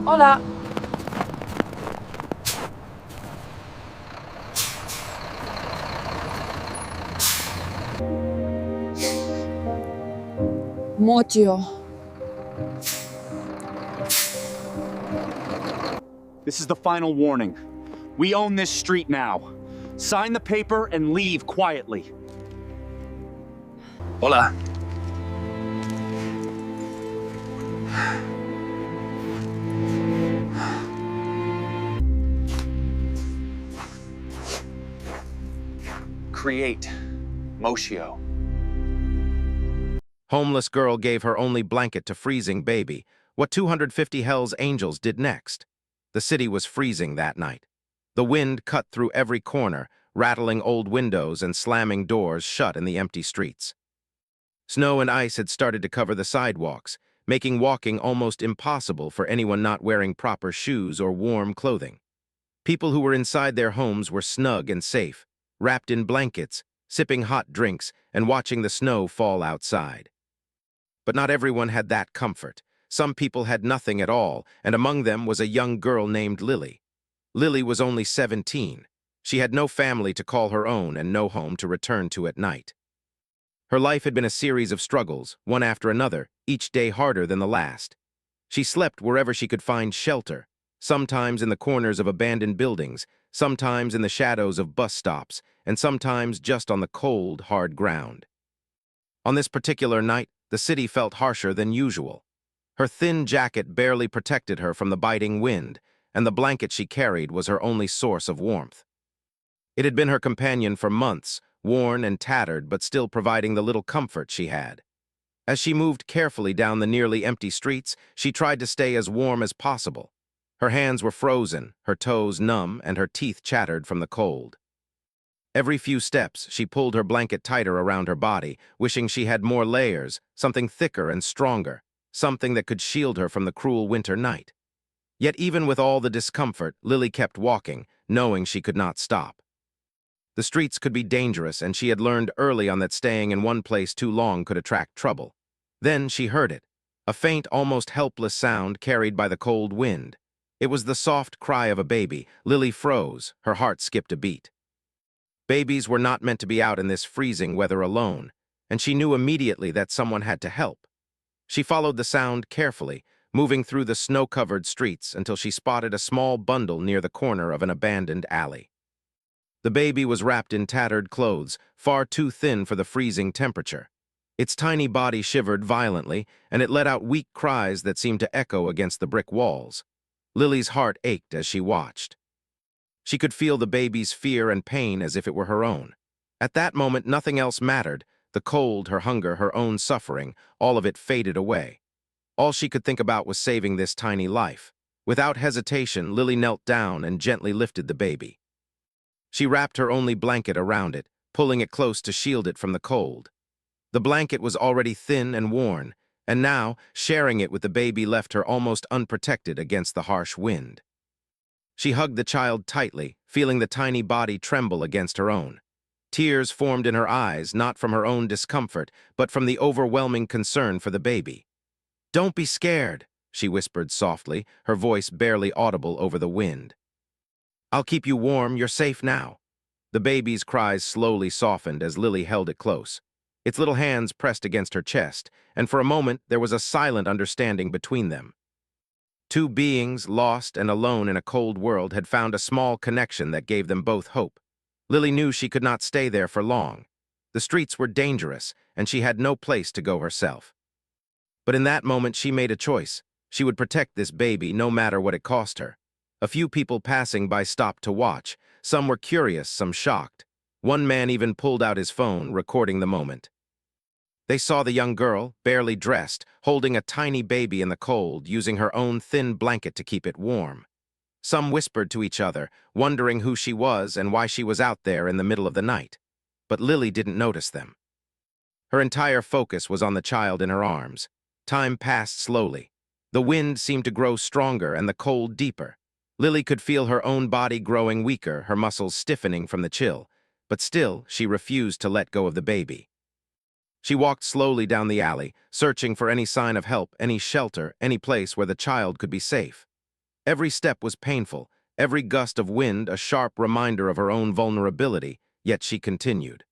Hola. Mocho. This is the final warning. We own this street now. Sign the paper and leave quietly. Hola. Create. Moshio. Homeless girl gave her only blanket to freezing baby. What 250 Hell's Angels did next? The city was freezing that night. The wind cut through every corner, rattling old windows and slamming doors shut in the empty streets. Snow and ice had started to cover the sidewalks, making walking almost impossible for anyone not wearing proper shoes or warm clothing. People who were inside their homes were snug and safe, wrapped in blankets, sipping hot drinks, and watching the snow fall outside. But not everyone had that comfort. Some people had nothing at all, and among them was a young girl named Lily. Lily was only 17. She had no family to call her own and no home to return to at night. Her life had been a series of struggles, one after another, each day harder than the last. She slept wherever she could find shelter, sometimes in the corners of abandoned buildings, sometimes in the shadows of bus stops, and sometimes just on the cold, hard ground. On this particular night, the city felt harsher than usual. Her thin jacket barely protected her from the biting wind, and the blanket she carried was her only source of warmth. It had been her companion for months, worn and tattered but still providing the little comfort she had. As she moved carefully down the nearly empty streets, she tried to stay as warm as possible. Her hands were frozen, her toes numb, and her teeth chattered from the cold. Every few steps, she pulled her blanket tighter around her body, wishing she had more layers, something thicker and stronger, something that could shield her from the cruel winter night. Yet even with all the discomfort, Lily kept walking, knowing she could not stop. The streets could be dangerous, and she had learned early on that staying in one place too long could attract trouble. Then she heard it, a faint, almost helpless sound carried by the cold wind. It was the soft cry of a baby. Lily froze, her heart skipped a beat. Babies were not meant to be out in this freezing weather alone, and she knew immediately that someone had to help. She followed the sound carefully, moving through the snow-covered streets until she spotted a small bundle near the corner of an abandoned alley. The baby was wrapped in tattered clothes, far too thin for the freezing temperature. Its tiny body shivered violently, and it let out weak cries that seemed to echo against the brick walls. Lily's heart ached as she watched. She could feel the baby's fear and pain as if it were her own. At that moment, nothing else mattered. The cold, her hunger, her own suffering, all of it faded away. All she could think about was saving this tiny life. Without hesitation, Lily knelt down and gently lifted the baby. She wrapped her only blanket around it, pulling it close to shield it from the cold. The blanket was already thin and worn, and now, sharing it with the baby left her almost unprotected against the harsh wind. She hugged the child tightly, feeling the tiny body tremble against her own. Tears formed in her eyes, not from her own discomfort, but from the overwhelming concern for the baby. "Don't be scared," she whispered softly, her voice barely audible over the wind. "I'll keep you warm, you're safe now." The baby's cries slowly softened as Lily held it close. Its little hands pressed against her chest, and for a moment there was a silent understanding between them. Two beings, lost and alone in a cold world, had found a small connection that gave them both hope. Lily knew she could not stay there for long. The streets were dangerous, and she had no place to go herself. But in that moment she made a choice. She would protect this baby no matter what it cost her. A few people passing by stopped to watch. Some were curious, some shocked. One man even pulled out his phone, recording the moment. They saw the young girl, barely dressed, holding a tiny baby in the cold, using her own thin blanket to keep it warm. Some whispered to each other, wondering who she was and why she was out there in the middle of the night. But Lily didn't notice them. Her entire focus was on the child in her arms. Time passed slowly. The wind seemed to grow stronger and the cold deeper. Lily could feel her own body growing weaker, her muscles stiffening from the chill. But still, she refused to let go of the baby. She walked slowly down the alley, searching for any sign of help, any shelter, any place where the child could be safe. Every step was painful, every gust of wind a sharp reminder of her own vulnerability, yet she continued.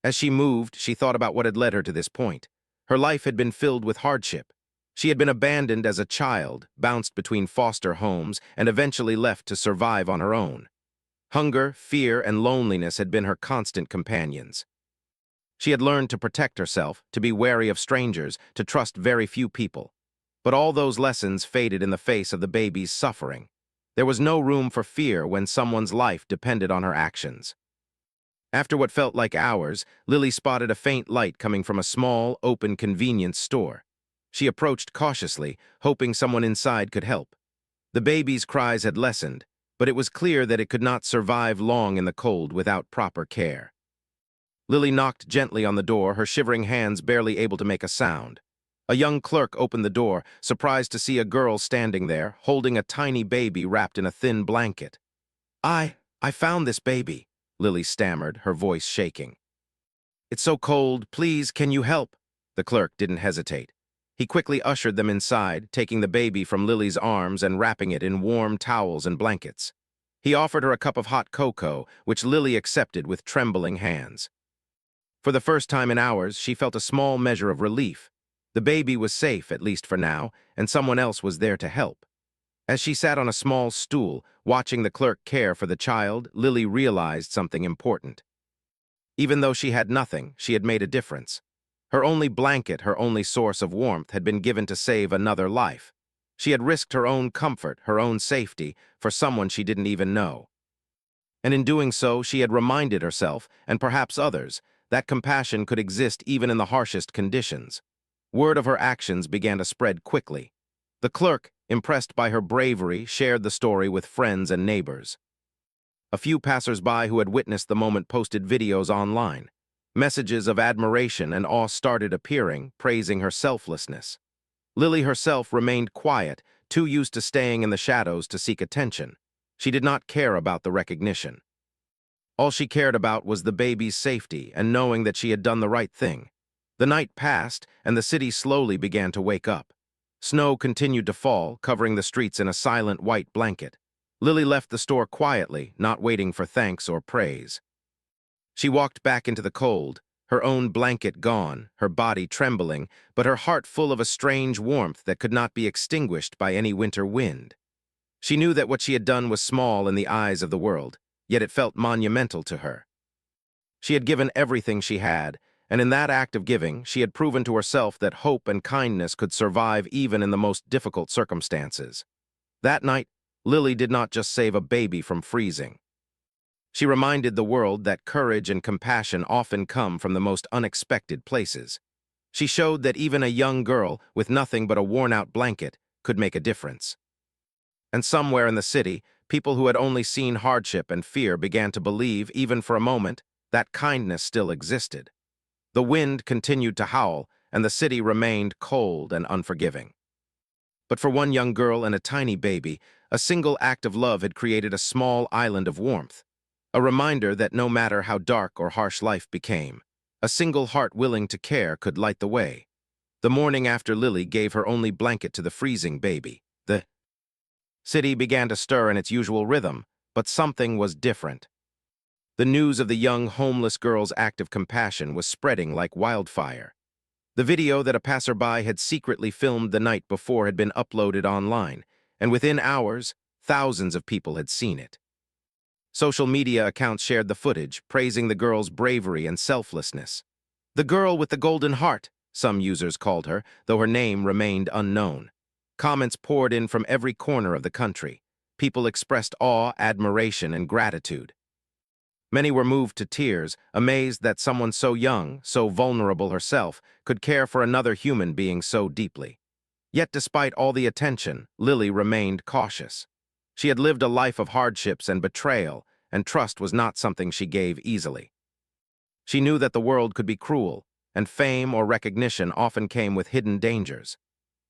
As she moved, she thought about what had led her to this point. Her life had been filled with hardship. She had been abandoned as a child, bounced between foster homes, and eventually left to survive on her own. Hunger, fear, and loneliness had been her constant companions. She had learned to protect herself, to be wary of strangers, to trust very few people. But all those lessons faded in the face of the baby's suffering. There was no room for fear when someone's life depended on her actions. After what felt like hours, Lily spotted a faint light coming from a small, open convenience store. She approached cautiously, hoping someone inside could help. The baby's cries had lessened, but it was clear that it could not survive long in the cold without proper care. Lily knocked gently on the door, her shivering hands barely able to make a sound. A young clerk opened the door, surprised to see a girl standing there, holding a tiny baby wrapped in a thin blanket. I found this baby," Lily stammered, her voice shaking. "It's so cold, please, can you help?" The clerk didn't hesitate. He quickly ushered them inside, taking the baby from Lily's arms and wrapping it in warm towels and blankets. He offered her a cup of hot cocoa, which Lily accepted with trembling hands. For the first time in hours, she felt a small measure of relief. The baby was safe, at least for now, and someone else was there to help. As she sat on a small stool, watching the clerk care for the child, Lily realized something important. Even though she had nothing, she had made a difference. Her only blanket, her only source of warmth, had been given to save another life. She had risked her own comfort, her own safety, for someone she didn't even know. And in doing so, she had reminded herself, and perhaps others, that compassion could exist even in the harshest conditions. Word of her actions began to spread quickly. The clerk, impressed by her bravery, shared the story with friends and neighbors. A few passers-by who had witnessed the moment posted videos online. Messages of admiration and awe started appearing, praising her selflessness. Lily herself remained quiet, too used to staying in the shadows to seek attention. She did not care about the recognition. All she cared about was the baby's safety and knowing that she had done the right thing. The night passed, and the city slowly began to wake up. Snow continued to fall, covering the streets in a silent white blanket. Lily left the store quietly, not waiting for thanks or praise. She walked back into the cold, her own blanket gone, her body trembling, but her heart full of a strange warmth that could not be extinguished by any winter wind. She knew that what she had done was small in the eyes of the world, yet it felt monumental to her. She had given everything she had, and in that act of giving, she had proven to herself that hope and kindness could survive even in the most difficult circumstances. That night, Lily did not just save a baby from freezing. She reminded the world that courage and compassion often come from the most unexpected places. She showed that even a young girl with nothing but a worn-out blanket could make a difference. And somewhere in the city, people who had only seen hardship and fear began to believe, even for a moment, that kindness still existed. The wind continued to howl, and the city remained cold and unforgiving. But for one young girl and a tiny baby, a single act of love had created a small island of warmth, a reminder that no matter how dark or harsh life became, a single heart willing to care could light the way. The morning after Lily gave her only blanket to the freezing baby, the city began to stir in its usual rhythm, but something was different. The news of the young homeless girl's act of compassion was spreading like wildfire. The video that a passerby had secretly filmed the night before had been uploaded online, and within hours, thousands of people had seen it. Social media accounts shared the footage, praising the girl's bravery and selflessness. "The girl with the golden heart," some users called her, though her name remained unknown. Comments poured in from every corner of the country. People expressed awe, admiration, and gratitude. Many were moved to tears, amazed that someone so young, so vulnerable herself, could care for another human being so deeply. Yet despite all the attention, Lily remained cautious. She had lived a life of hardships and betrayal, and trust was not something she gave easily. She knew that the world could be cruel, and fame or recognition often came with hidden dangers.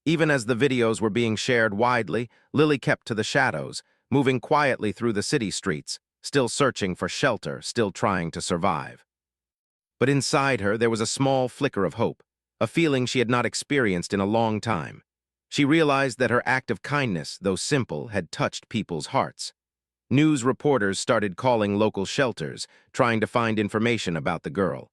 Even as the videos were being shared widely, Lily kept to the shadows, moving quietly through the city streets, still searching for shelter, still trying to survive. But inside her, there was a small flicker of hope, a feeling she had not experienced in a long time. She realized that her act of kindness, though simple, had touched people's hearts. News reporters started calling local shelters, trying to find information about the girl.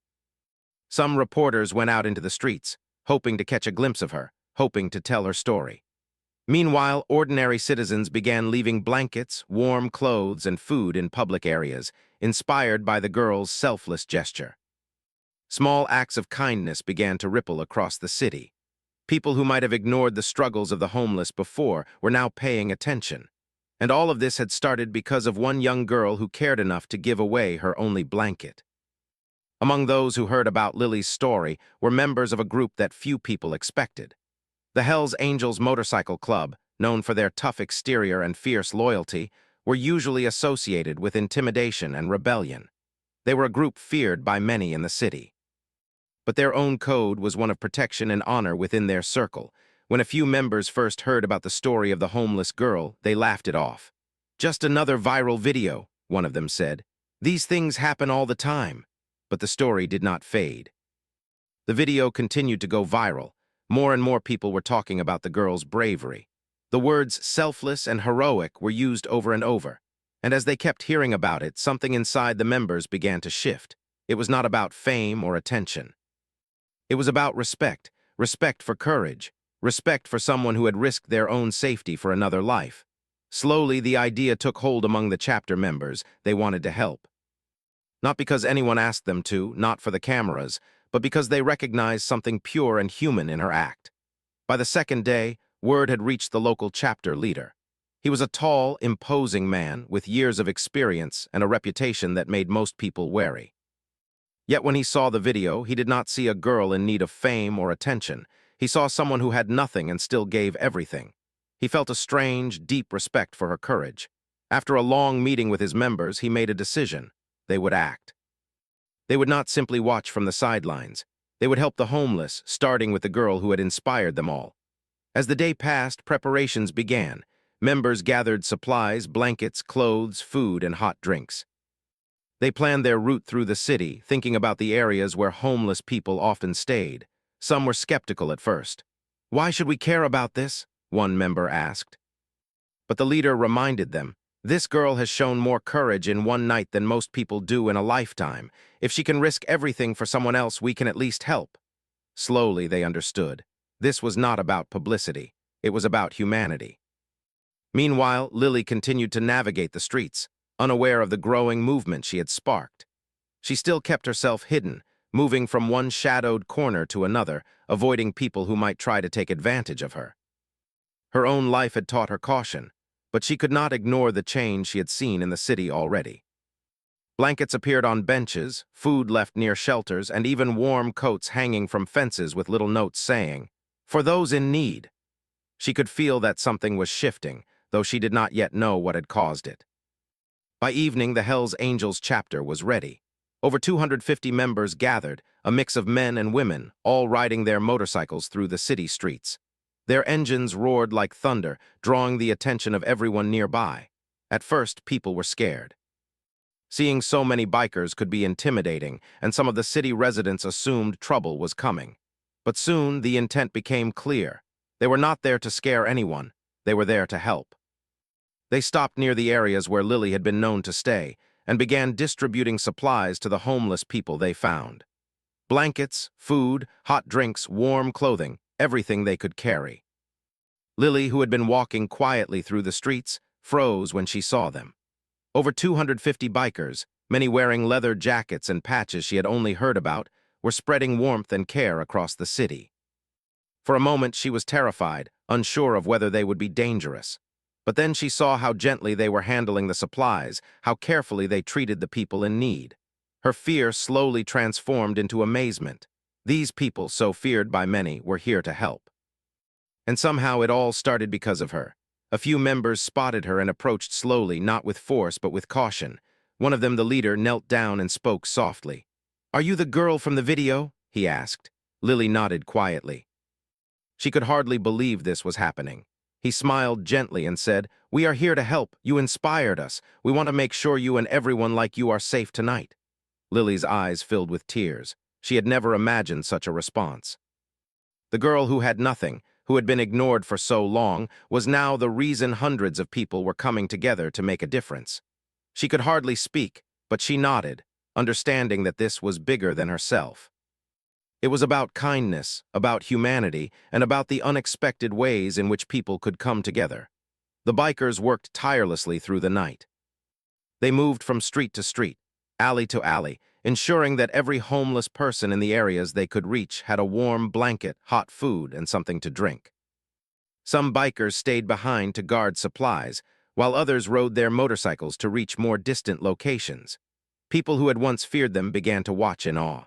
Some reporters went out into the streets, hoping to catch a glimpse of her, hoping to tell her story. Meanwhile, ordinary citizens began leaving blankets, warm clothes, and food in public areas, inspired by the girl's selfless gesture. Small acts of kindness began to ripple across the city. People who might have ignored the struggles of the homeless before were now paying attention. And all of this had started because of one young girl who cared enough to give away her only blanket. Among those who heard about Lily's story were members of a group that few people expected. The Hells Angels Motorcycle Club, known for their tough exterior and fierce loyalty, were usually associated with intimidation and rebellion. They were a group feared by many in the city. But their own code was one of protection and honor within their circle. When a few members first heard about the story of the homeless girl, they laughed it off. "Just another viral video," one of them said. "These things happen all the time." But the story did not fade. The video continued to go viral. More and more people were talking about the girl's bravery. The words selfless and heroic were used over and over. And as they kept hearing about it, something inside the members began to shift. It was not about fame or attention. It was about respect, respect for courage, respect for someone who had risked their own safety for another life. Slowly, the idea took hold among the chapter members. They wanted to help. Not because anyone asked them to, not for the cameras, but because they recognized something pure and human in her act. By the second day, word had reached the local chapter leader. He was a tall, imposing man with years of experience and a reputation that made most people wary. Yet when he saw the video, he did not see a girl in need of fame or attention. He saw someone who had nothing and still gave everything. He felt a strange, deep respect for her courage. After a long meeting with his members, he made a decision. They would act. They would not simply watch from the sidelines. They would help the homeless, starting with the girl who had inspired them all. As the day passed, preparations began. Members gathered supplies, blankets, clothes, food, and hot drinks. They planned their route through the city, thinking about the areas where homeless people often stayed. Some were skeptical at first. "Why should we care about this?" one member asked. But the leader reminded them, "This girl has shown more courage in one night than most people do in a lifetime. If she can risk everything for someone else, we can at least help." Slowly, they understood. This was not about publicity. It was about humanity. Meanwhile, Lily continued to navigate the streets, unaware of the growing movement she had sparked. She still kept herself hidden, moving from one shadowed corner to another, avoiding people who might try to take advantage of her. Her own life had taught her caution, but she could not ignore the change she had seen in the city already. Blankets appeared on benches, food left near shelters, and even warm coats hanging from fences with little notes saying, "For those in need." She could feel that something was shifting, though she did not yet know what had caused it. By evening, the Hells Angels chapter was ready. Over 250 members gathered, a mix of men and women, all riding their motorcycles through the city streets. Their engines roared like thunder, drawing the attention of everyone nearby. At first, people were scared. Seeing so many bikers could be intimidating, and some of the city residents assumed trouble was coming. But soon, the intent became clear. They were not there to scare anyone. They were there to help. They stopped near the areas where Lily had been known to stay and began distributing supplies to the homeless people they found. Blankets, food, hot drinks, warm clothing, everything they could carry. Lily, who had been walking quietly through the streets, froze when she saw them. Over 250 bikers, many wearing leather jackets and patches she had only heard about, were spreading warmth and care across the city. For a moment, she was terrified, unsure of whether they would be dangerous. But then she saw how gently they were handling the supplies, how carefully they treated the people in need. Her fear slowly transformed into amazement. These people, so feared by many, were here to help. And somehow it all started because of her. A few members spotted her and approached slowly, not with force but with caution. One of them, the leader, knelt down and spoke softly. "Are you the girl from the video?" he asked. Lily nodded quietly. She could hardly believe this was happening. He smiled gently and said, "We are here to help. You inspired us. We want to make sure you and everyone like you are safe tonight." Lily's eyes filled with tears. She had never imagined such a response. The girl who had nothing, who had been ignored for so long, was now the reason hundreds of people were coming together to make a difference. She could hardly speak, but she nodded, understanding that this was bigger than herself. It was about kindness, about humanity, and about the unexpected ways in which people could come together. The bikers worked tirelessly through the night. They moved from street to street, alley to alley, ensuring that every homeless person in the areas they could reach had a warm blanket, hot food, and something to drink. Some bikers stayed behind to guard supplies, while others rode their motorcycles to reach more distant locations. People who had once feared them began to watch in awe.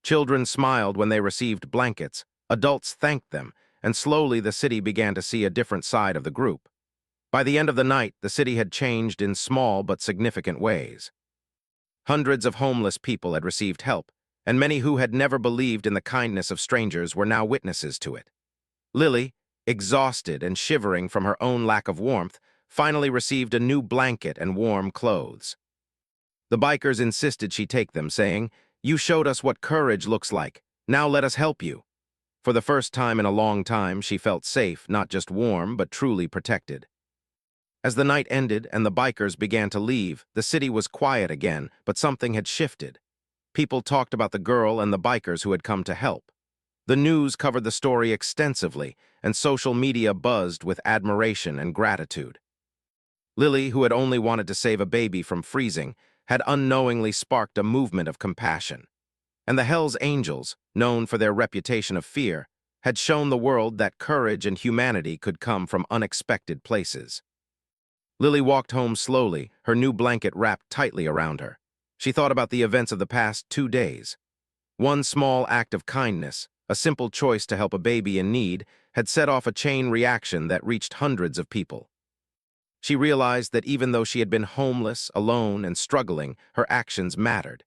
Children smiled when they received blankets, adults thanked them, and slowly the city began to see a different side of the group. By the end of the night, the city had changed in small but significant ways. Hundreds of homeless people had received help, and many who had never believed in the kindness of strangers were now witnesses to it. Lily, exhausted and shivering from her own lack of warmth, finally received a new blanket and warm clothes. The bikers insisted she take them, saying, "You showed us what courage looks like. Now let us help you." For the first time in a long time, she felt safe, not just warm, but truly protected. As the night ended and the bikers began to leave, the city was quiet again, but something had shifted. People talked about the girl and the bikers who had come to help. The news covered the story extensively, and social media buzzed with admiration and gratitude. Lily, who had only wanted to save a baby from freezing, had unknowingly sparked a movement of compassion. And the Hell's Angels, known for their reputation of fear, had shown the world that courage and humanity could come from unexpected places. Lily walked home slowly, her new blanket wrapped tightly around her. She thought about the events of the past 2 days. One small act of kindness, a simple choice to help a baby in need, had set off a chain reaction that reached hundreds of people. She realized that even though she had been homeless, alone, and struggling, her actions mattered.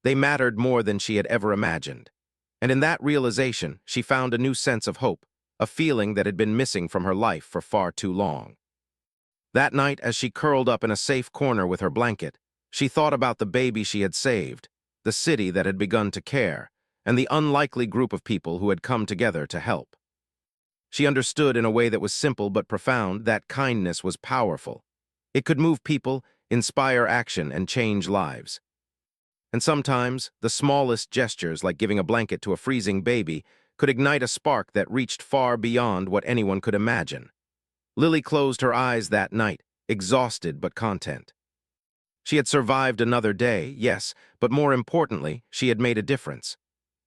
They mattered more than she had ever imagined. And in that realization, she found a new sense of hope, a feeling that had been missing from her life for far too long. That night, as she curled up in a safe corner with her blanket, she thought about the baby she had saved, the city that had begun to care, and the unlikely group of people who had come together to help. She understood in a way that was simple but profound that kindness was powerful. It could move people, inspire action, and change lives. And sometimes, the smallest gestures, like giving a blanket to a freezing baby, could ignite a spark that reached far beyond what anyone could imagine. Lily closed her eyes that night, exhausted but content. She had survived another day, yes, but more importantly, she had made a difference.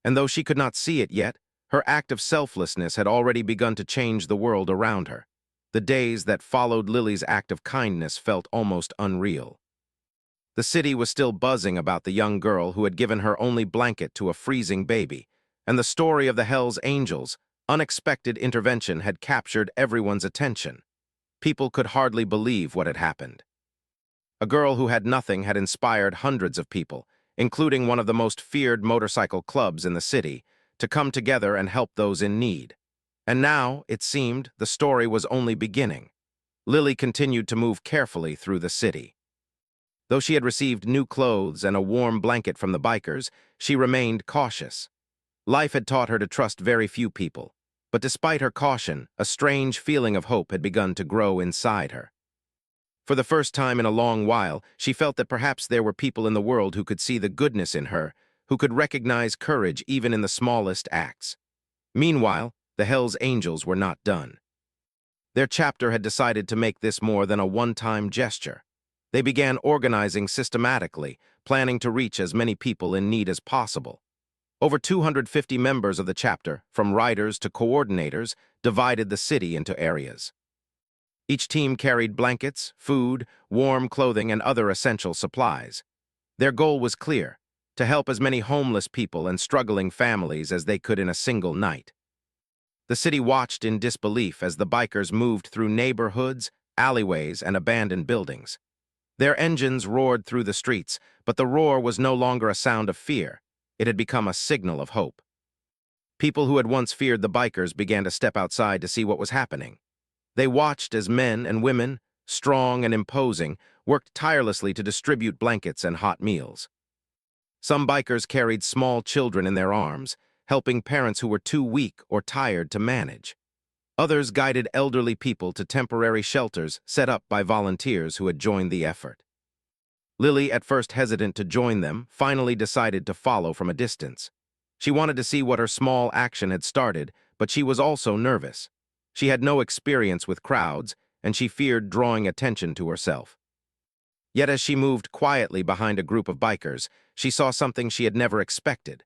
And though she could not see it yet, her act of selflessness had already begun to change the world around her. The days that followed Lily's act of kindness felt almost unreal. The city was still buzzing about the young girl who had given her only blanket to a freezing baby, and the story of the Hell's Angels' unexpected intervention had captured everyone's attention. People could hardly believe what had happened. A girl who had nothing had inspired hundreds of people, including one of the most feared motorcycle clubs in the city, to come together and help those in need. And now, it seemed, the story was only beginning. Lily continued to move carefully through the city. Though she had received new clothes and a warm blanket from the bikers, she remained cautious. Life had taught her to trust very few people, but despite her caution, a strange feeling of hope had begun to grow inside her. For the first time in a long while, she felt that perhaps there were people in the world who could see the goodness in her, who could recognize courage even in the smallest acts. Meanwhile, the Hell's Angels were not done. Their chapter had decided to make this more than a one-time gesture. They began organizing systematically, planning to reach as many people in need as possible. Over 250 members of the chapter, from riders to coordinators, divided the city into areas. Each team carried blankets, food, warm clothing, and other essential supplies. Their goal was clear: to help as many homeless people and struggling families as they could in a single night. The city watched in disbelief as the bikers moved through neighborhoods, alleyways, and abandoned buildings. Their engines roared through the streets, but the roar was no longer a sound of fear. It had become a signal of hope. People who had once feared the bikers began to step outside to see what was happening. They watched as men and women, strong and imposing, worked tirelessly to distribute blankets and hot meals. Some bikers carried small children in their arms, helping parents who were too weak or tired to manage. Others guided elderly people to temporary shelters set up by volunteers who had joined the effort. Lily, at first hesitant to join them, finally decided to follow from a distance. She wanted to see what her small action had started, but she was also nervous. She had no experience with crowds, and she feared drawing attention to herself. Yet as she moved quietly behind a group of bikers, she saw something she had never expected.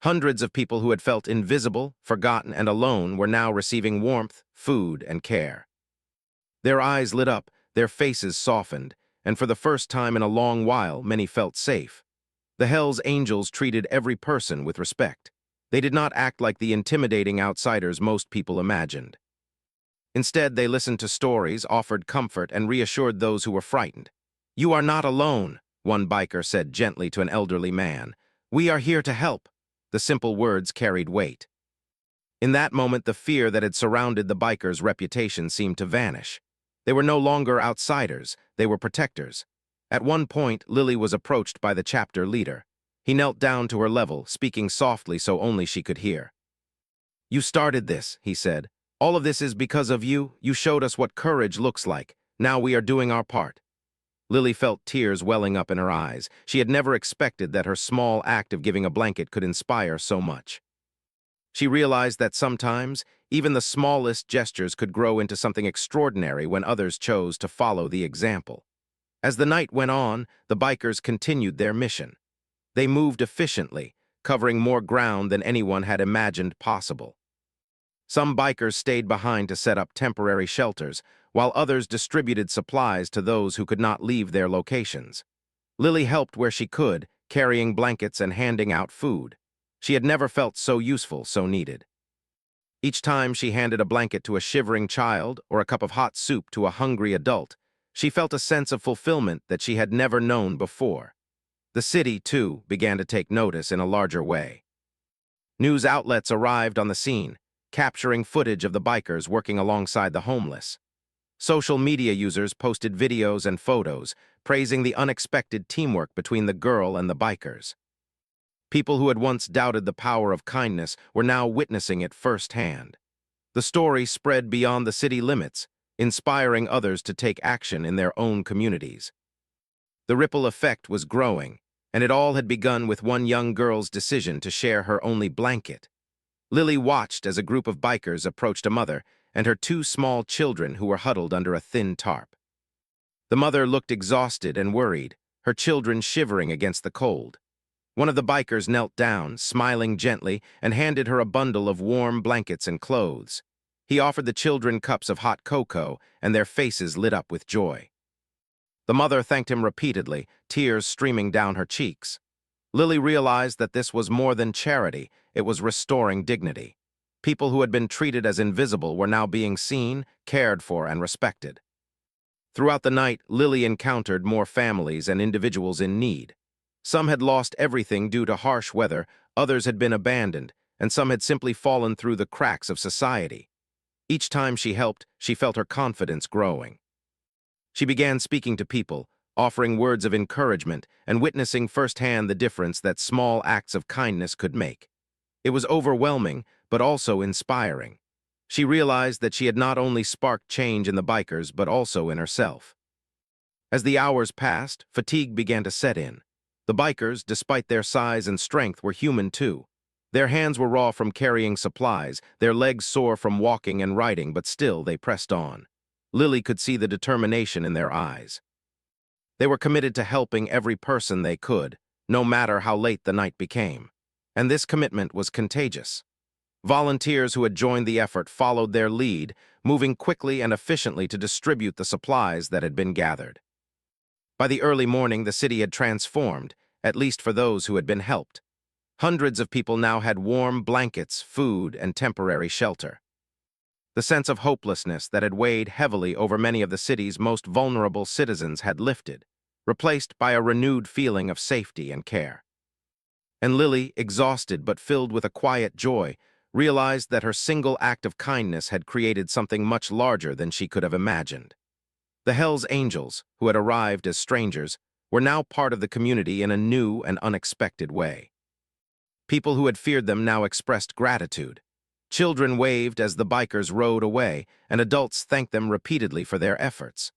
Hundreds of people who had felt invisible, forgotten, and alone were now receiving warmth, food, and care. Their eyes lit up, their faces softened, and for the first time in a long while, many felt safe. The Hell's Angels treated every person with respect. They did not act like the intimidating outsiders most people imagined. Instead, they listened to stories, offered comfort, and reassured those who were frightened. "You are not alone," one biker said gently to an elderly man. "We are here to help." The simple words carried weight. In that moment, the fear that had surrounded the bikers' reputation seemed to vanish. They were no longer outsiders, they were protectors. At one point, Lily was approached by the chapter leader. He knelt down to her level, speaking softly so only she could hear. "You started this," he said. "All of this is because of you. You showed us what courage looks like. Now we are doing our part." Lily felt tears welling up in her eyes. She had never expected that her small act of giving a blanket could inspire so much. She realized that sometimes, even the smallest gestures could grow into something extraordinary when others chose to follow the example. As the night went on, the bikers continued their mission. They moved efficiently, covering more ground than anyone had imagined possible. Some bikers stayed behind to set up temporary shelters, while others distributed supplies to those who could not leave their locations. Lily helped where she could, carrying blankets and handing out food. She had never felt so useful, so needed. Each time she handed a blanket to a shivering child or a cup of hot soup to a hungry adult, she felt a sense of fulfillment that she had never known before. The city, too, began to take notice in a larger way. News outlets arrived on the scene, capturing footage of the bikers working alongside the homeless. Social media users posted videos and photos, praising the unexpected teamwork between the girl and the bikers. People who had once doubted the power of kindness were now witnessing it firsthand. The story spread beyond the city limits, inspiring others to take action in their own communities. The ripple effect was growing, and it all had begun with one young girl's decision to share her only blanket. Lily watched as a group of bikers approached a mother and her two small children who were huddled under a thin tarp. The mother looked exhausted and worried, her children shivering against the cold. One of the bikers knelt down, smiling gently, and handed her a bundle of warm blankets and clothes. He offered the children cups of hot cocoa, and their faces lit up with joy. The mother thanked him repeatedly, tears streaming down her cheeks. Lily realized that this was more than charity, it was restoring dignity. People who had been treated as invisible were now being seen, cared for, and respected. Throughout the night, Lily encountered more families and individuals in need. Some had lost everything due to harsh weather, others had been abandoned, and some had simply fallen through the cracks of society. Each time she helped, she felt her confidence growing. She began speaking to people, offering words of encouragement, and witnessing firsthand the difference that small acts of kindness could make. It was overwhelming, but also inspiring. She realized that she had not only sparked change in the bikers, but also in herself. As the hours passed, fatigue began to set in. The bikers, despite their size and strength, were human too. Their hands were raw from carrying supplies, their legs sore from walking and riding, but still they pressed on. Lily could see the determination in their eyes. They were committed to helping every person they could, no matter how late the night became. And this commitment was contagious. Volunteers who had joined the effort followed their lead, moving quickly and efficiently to distribute the supplies that had been gathered. By the early morning, the city had transformed, at least for those who had been helped. Hundreds of people now had warm blankets, food, and temporary shelter. The sense of hopelessness that had weighed heavily over many of the city's most vulnerable citizens had lifted, replaced by a renewed feeling of safety and care. And Lily, exhausted but filled with a quiet joy, realized that her single act of kindness had created something much larger than she could have imagined. The Hell's Angels, who had arrived as strangers, were now part of the community in a new and unexpected way. People who had feared them now expressed gratitude. Children waved as the bikers rode away, and adults thanked them repeatedly for their efforts.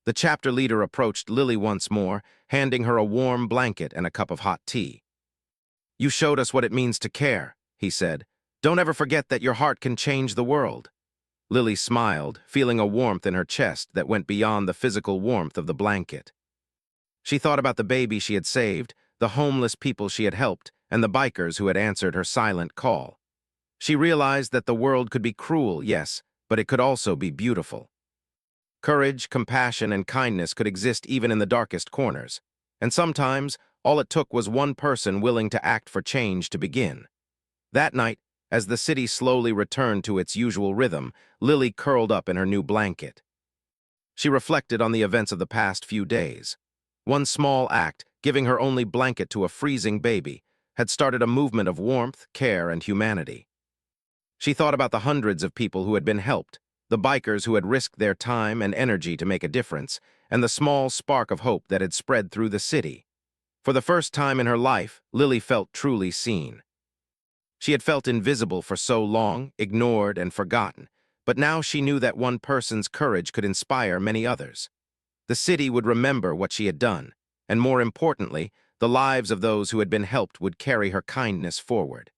The chapter leader approached Lily once more, handing her a warm blanket and a cup of hot tea. "You showed us what it means to care," he said. "Don't ever forget that your heart can change the world." Lily smiled, feeling a warmth in her chest that went beyond the physical warmth of the blanket. She thought about the baby she had saved, the homeless people she had helped, and the bikers who had answered her silent call. She realized that the world could be cruel, yes, but it could also be beautiful. Courage, compassion, and kindness could exist even in the darkest corners, and sometimes all it took was one person willing to act for change to begin. That night, as the city slowly returned to its usual rhythm, Lily curled up in her new blanket. She reflected on the events of the past few days. One small act, giving her only blanket to a freezing baby, had started a movement of warmth, care, and humanity. She thought about the hundreds of people who had been helped, the bikers who had risked their time and energy to make a difference, and the small spark of hope that had spread through the city. For the first time in her life, Lily felt truly seen. She had felt invisible for so long, ignored and forgotten, but now she knew that one person's courage could inspire many others. The city would remember what she had done, and more importantly, the lives of those who had been helped would carry her kindness forward.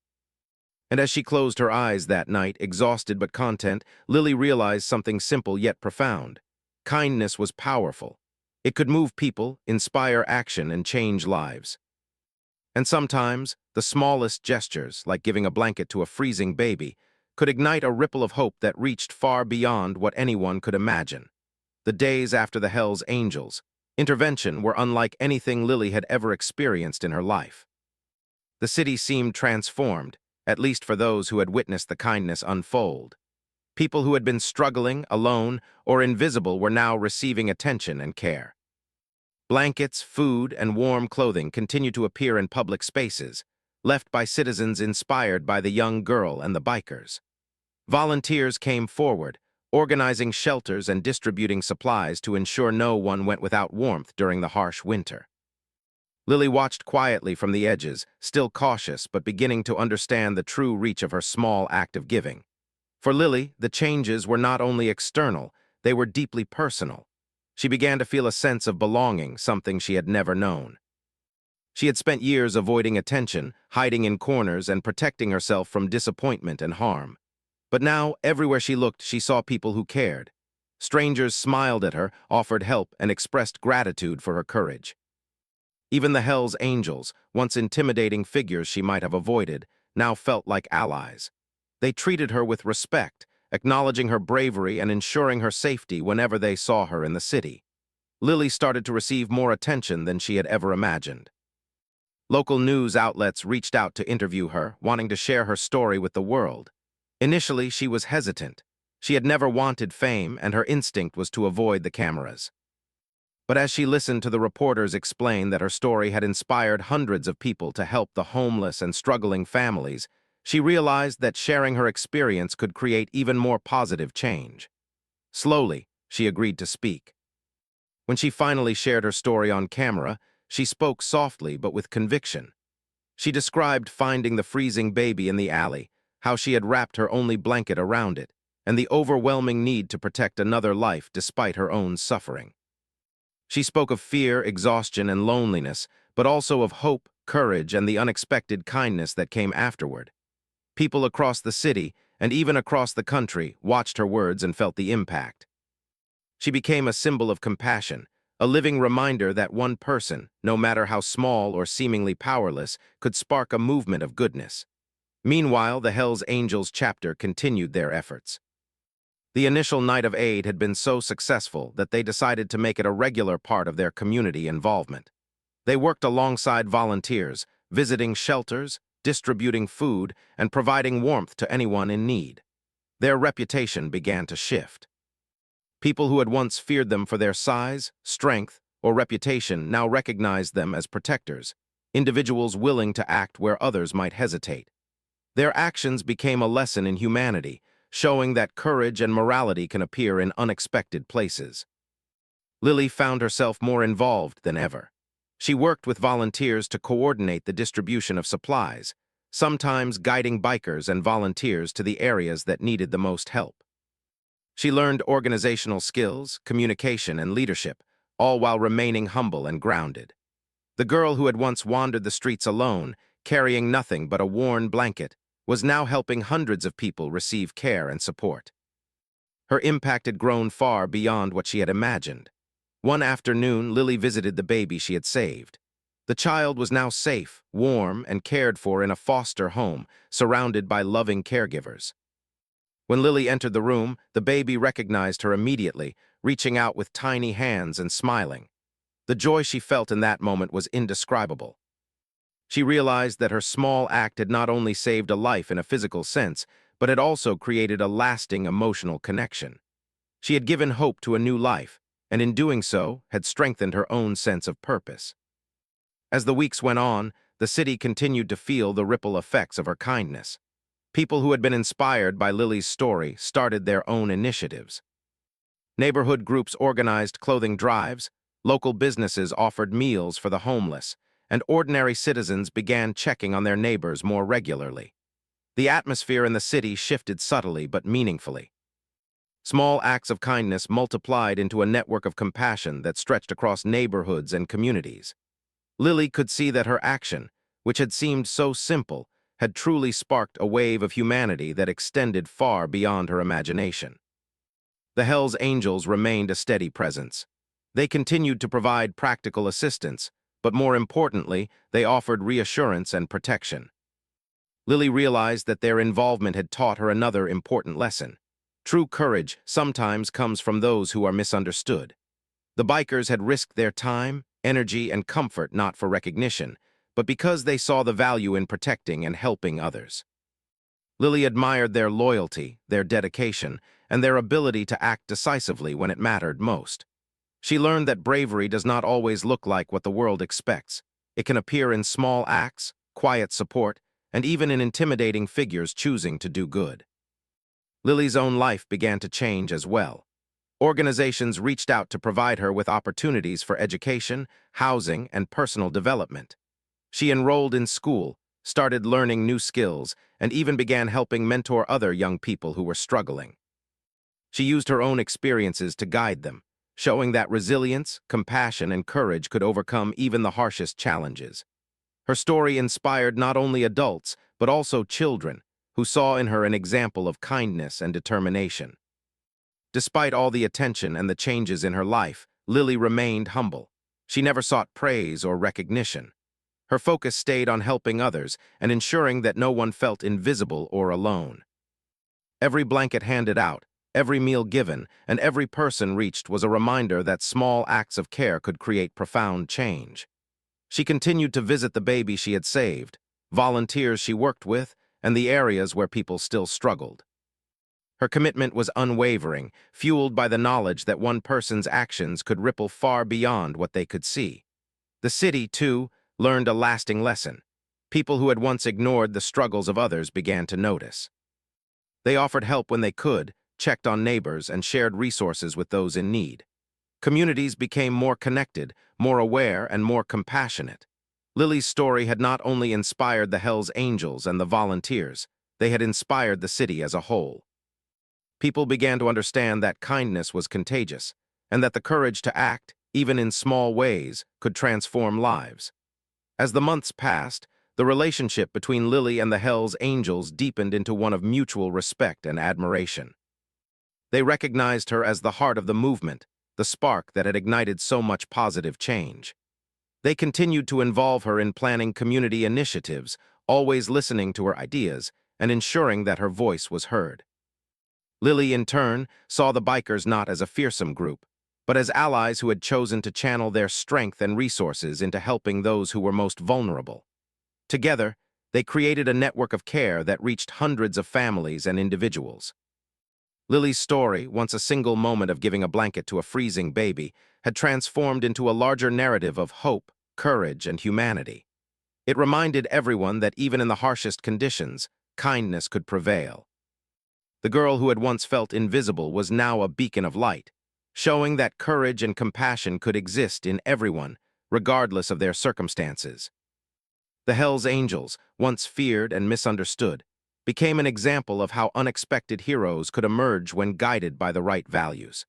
And as she closed her eyes that night, exhausted but content, Lily realized something simple yet profound. Kindness was powerful. It could move people, inspire action, and change lives. And sometimes, the smallest gestures, like giving a blanket to a freezing baby, could ignite a ripple of hope that reached far beyond what anyone could imagine. The days after the Hells Angels' intervention were unlike anything Lily had ever experienced in her life. The city seemed transformed, at least for those who had witnessed the kindness unfold. People who had been struggling, alone, or invisible were now receiving attention and care. Blankets, food, and warm clothing continued to appear in public spaces, left by citizens inspired by the young girl and the bikers. Volunteers came forward, organizing shelters and distributing supplies to ensure no one went without warmth during the harsh winter. Lily watched quietly from the edges, still cautious but beginning to understand the true reach of her small act of giving. For Lily, the changes were not only external, they were deeply personal. She began to feel a sense of belonging, something she had never known. She had spent years avoiding attention, hiding in corners, and protecting herself from disappointment and harm. But now, everywhere she looked, she saw people who cared. Strangers smiled at her, offered help, and expressed gratitude for her courage. Even the Hells Angels, once intimidating figures she might have avoided, now felt like allies. They treated her with respect, acknowledging her bravery and ensuring her safety whenever they saw her in the city. Lily started to receive more attention than she had ever imagined. Local news outlets reached out to interview her, wanting to share her story with the world. Initially, she was hesitant. She had never wanted fame, and her instinct was to avoid the cameras. But as she listened to the reporters explain that her story had inspired hundreds of people to help the homeless and struggling families, she realized that sharing her experience could create even more positive change. Slowly, she agreed to speak. When she finally shared her story on camera, she spoke softly but with conviction. She described finding the freezing baby in the alley, how she had wrapped her only blanket around it, and the overwhelming need to protect another life despite her own suffering. She spoke of fear, exhaustion, and loneliness, but also of hope, courage, and the unexpected kindness that came afterward. People across the city, and even across the country, watched her words and felt the impact. She became a symbol of compassion, a living reminder that one person, no matter how small or seemingly powerless, could spark a movement of goodness. Meanwhile, the Hells Angels chapter continued their efforts. The initial night of aid had been so successful that they decided to make it a regular part of their community involvement. They worked alongside volunteers, visiting shelters, distributing food, and providing warmth to anyone in need. Their reputation began to shift. People who had once feared them for their size, strength, or reputation now recognized them as protectors, individuals willing to act where others might hesitate. Their actions became a lesson in humanity, showing that courage and morality can appear in unexpected places. Lily found herself more involved than ever. She worked with volunteers to coordinate the distribution of supplies, sometimes guiding bikers and volunteers to the areas that needed the most help. She learned organizational skills, communication, and leadership, all while remaining humble and grounded. The girl who had once wandered the streets alone, carrying nothing but a worn blanket, was now helping hundreds of people receive care and support. Her impact had grown far beyond what she had imagined. One afternoon, Lily visited the baby she had saved. The child was now safe, warm, and cared for in a foster home, surrounded by loving caregivers. When Lily entered the room, the baby recognized her immediately, reaching out with tiny hands and smiling. The joy she felt in that moment was indescribable. She realized that her small act had not only saved a life in a physical sense, but had also created a lasting emotional connection. She had given hope to a new life, and in doing so, had strengthened her own sense of purpose. As the weeks went on, the city continued to feel the ripple effects of her kindness. People who had been inspired by Lily's story started their own initiatives. Neighborhood groups organized clothing drives, local businesses offered meals for the homeless, and ordinary citizens began checking on their neighbors more regularly. The atmosphere in the city shifted subtly but meaningfully. Small acts of kindness multiplied into a network of compassion that stretched across neighborhoods and communities. Lily could see that her action, which had seemed so simple, had truly sparked a wave of humanity that extended far beyond her imagination. The Hells Angels remained a steady presence. They continued to provide practical assistance, but more importantly, they offered reassurance and protection. Lily realized that their involvement had taught her another important lesson. True courage sometimes comes from those who are misunderstood. The bikers had risked their time, energy, and comfort not for recognition, but because they saw the value in protecting and helping others. Lily admired their loyalty, their dedication, and their ability to act decisively when it mattered most. She learned that bravery does not always look like what the world expects. It can appear in small acts, quiet support, and even in intimidating figures choosing to do good. Lily's own life began to change as well. Organizations reached out to provide her with opportunities for education, housing, and personal development. She enrolled in school, started learning new skills, and even began helping mentor other young people who were struggling. She used her own experiences to guide them, showing that resilience, compassion, and courage could overcome even the harshest challenges. Her story inspired not only adults, but also children, who saw in her an example of kindness and determination. Despite all the attention and the changes in her life, Lily remained humble. She never sought praise or recognition. Her focus stayed on helping others and ensuring that no one felt invisible or alone. Every blanket handed out, every meal given, and every person reached was a reminder that small acts of care could create profound change. She continued to visit the baby she had saved, volunteers she worked with, and the areas where people still struggled. Her commitment was unwavering, fueled by the knowledge that one person's actions could ripple far beyond what they could see. The city, too, learned a lasting lesson. People who had once ignored the struggles of others began to notice. They offered help when they could, checked on neighbors, and shared resources with those in need. Communities became more connected, more aware, and more compassionate. Lily's story had not only inspired the Hells Angels and the volunteers, they had inspired the city as a whole. People began to understand that kindness was contagious, and that the courage to act, even in small ways, could transform lives. As the months passed, the relationship between Lily and the Hells Angels deepened into one of mutual respect and admiration. They recognized her as the heart of the movement, the spark that had ignited so much positive change. They continued to involve her in planning community initiatives, always listening to her ideas and ensuring that her voice was heard. Lily, in turn, saw the bikers not as a fearsome group, but as allies who had chosen to channel their strength and resources into helping those who were most vulnerable. Together, they created a network of care that reached hundreds of families and individuals. Lily's story, once a single moment of giving a blanket to a freezing baby, had transformed into a larger narrative of hope, courage, and humanity. It reminded everyone that even in the harshest conditions, kindness could prevail. The girl who had once felt invisible was now a beacon of light, showing that courage and compassion could exist in everyone, regardless of their circumstances. The Hells Angels, once feared and misunderstood, became an example of how unexpected heroes could emerge when guided by the right values.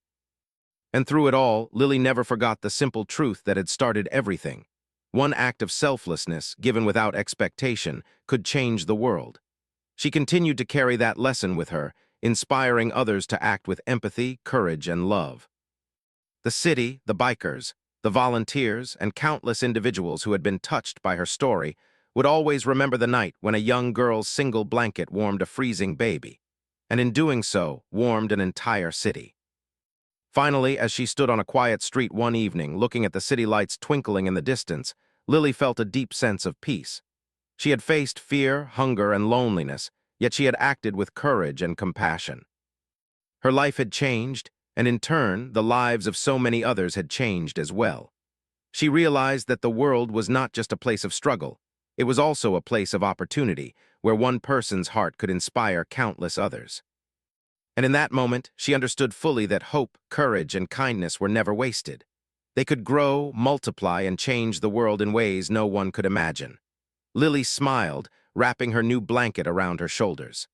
And through it all, Lily never forgot the simple truth that had started everything. One act of selflessness, given without expectation, could change the world. She continued to carry that lesson with her, inspiring others to act with empathy, courage, and love. The city, the bikers, the volunteers, and countless individuals who had been touched by her story would always remember the night when a young girl's single blanket warmed a freezing baby, and in doing so, warmed an entire city. Finally, as she stood on a quiet street one evening, looking at the city lights twinkling in the distance, Lily felt a deep sense of peace. She had faced fear, hunger, and loneliness, yet she had acted with courage and compassion. Her life had changed, and in turn, the lives of so many others had changed as well. She realized that the world was not just a place of struggle, it was also a place of opportunity, where one person's heart could inspire countless others. And in that moment, she understood fully that hope, courage, and kindness were never wasted. They could grow, multiply, and change the world in ways no one could imagine. Lily smiled, wrapping her new blanket around her shoulders.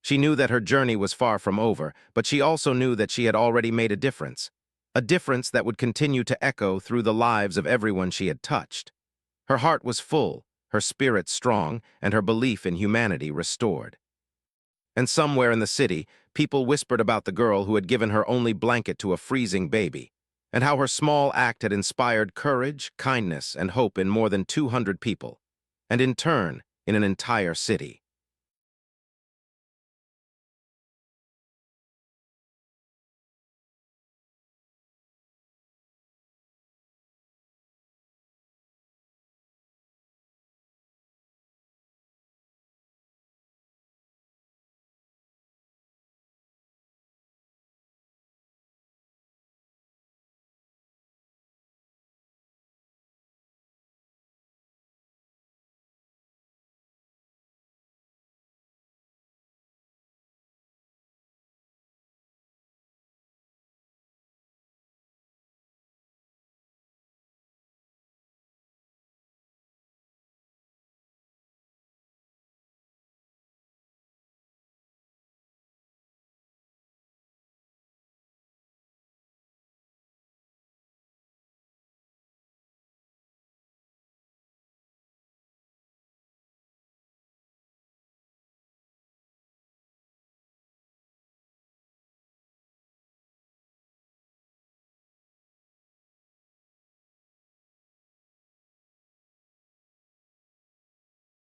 She knew that her journey was far from over, but she also knew that she had already made a difference that would continue to echo through the lives of everyone she had touched. Her heart was full, her spirit strong, and her belief in humanity restored. And somewhere in the city, people whispered about the girl who had given her only blanket to a freezing baby, and how her small act had inspired courage, kindness, and hope in more than 200 people, and in turn, in an entire city.